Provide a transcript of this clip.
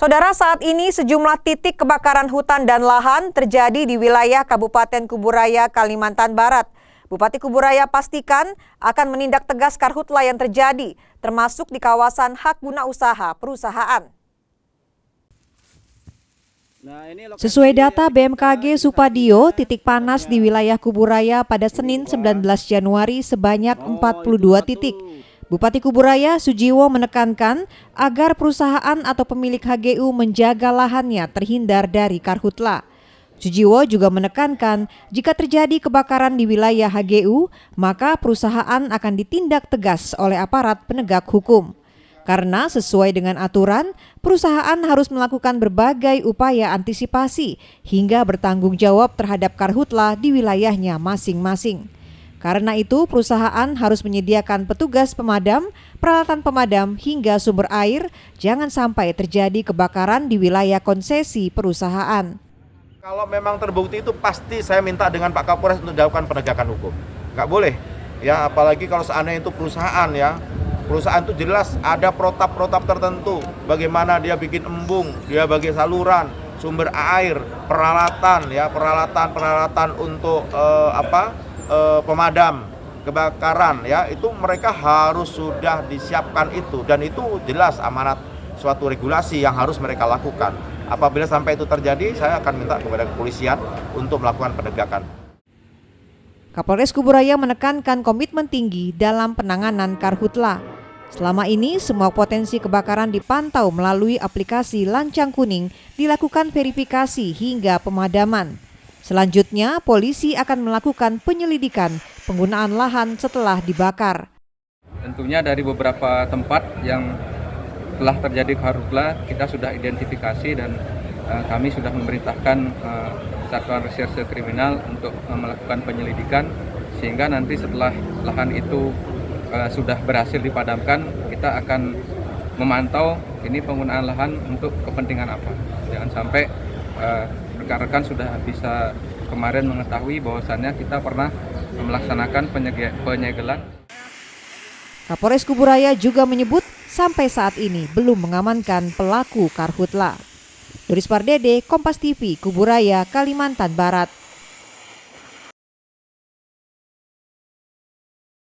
Saudara, saat ini sejumlah titik kebakaran hutan dan lahan terjadi di wilayah Kabupaten Kuburaya, Kalimantan Barat. Bupati Kuburaya pastikan akan menindak tegas karhutla yang terjadi, termasuk di kawasan hak guna usaha perusahaan. Sesuai data BMKG Supadio, titik panas di wilayah Kuburaya pada Senin 19 Januari sebanyak 42 titik. Bupati Kuburaya Sujiwo menekankan agar perusahaan atau pemilik HGU menjaga lahannya terhindar dari karhutla. Sujiwo juga menekankan jika terjadi kebakaran di wilayah HGU, maka perusahaan akan ditindak tegas oleh aparat penegak hukum. Karena sesuai dengan aturan, perusahaan harus melakukan berbagai upaya antisipasi hingga bertanggung jawab terhadap karhutla di wilayahnya masing-masing. Karena itu, perusahaan harus menyediakan petugas pemadam, peralatan pemadam, hingga sumber air, jangan sampai terjadi kebakaran di wilayah konsesi perusahaan. Kalau memang terbukti itu pasti saya minta dengan Pak Kapolres untuk dilakukan penegakan hukum. Nggak boleh, ya apalagi kalau seandainya itu perusahaan ya. Perusahaan itu jelas ada protap-protap tertentu, bagaimana dia bikin embung, dia bagi saluran, sumber air, peralatan ya, peralatan untuk pemadam kebakaran ya, itu mereka harus sudah disiapkan itu, dan itu jelas amanat suatu regulasi yang harus mereka lakukan. Apabila sampai itu terjadi, saya akan minta kepada kepolisian untuk melakukan penegakan. Kapolres Kuburaya menekankan komitmen tinggi dalam penanganan karhutla. Selama ini, semua potensi kebakaran dipantau melalui aplikasi Lancang Kuning, dilakukan verifikasi hingga pemadaman. Selanjutnya, polisi akan melakukan penyelidikan penggunaan lahan setelah dibakar. Tentunya dari beberapa tempat yang telah terjadi karhutla, kita sudah identifikasi dan kami sudah memerintahkan Satuan Reserse Kriminal untuk melakukan penyelidikan, sehingga nanti setelah lahan itu sudah berhasil dipadamkan, kita akan memantau ini penggunaan lahan untuk kepentingan apa. Jangan sampai rekan-rekan sudah bisa kemarin mengetahui bahwasannya kita pernah melaksanakan penyegelan. Kapolres Kuburaya juga menyebut sampai saat ini belum mengamankan pelaku karhutla. Doris Pardede, Kompas TV, Kuburaya, Kalimantan Barat.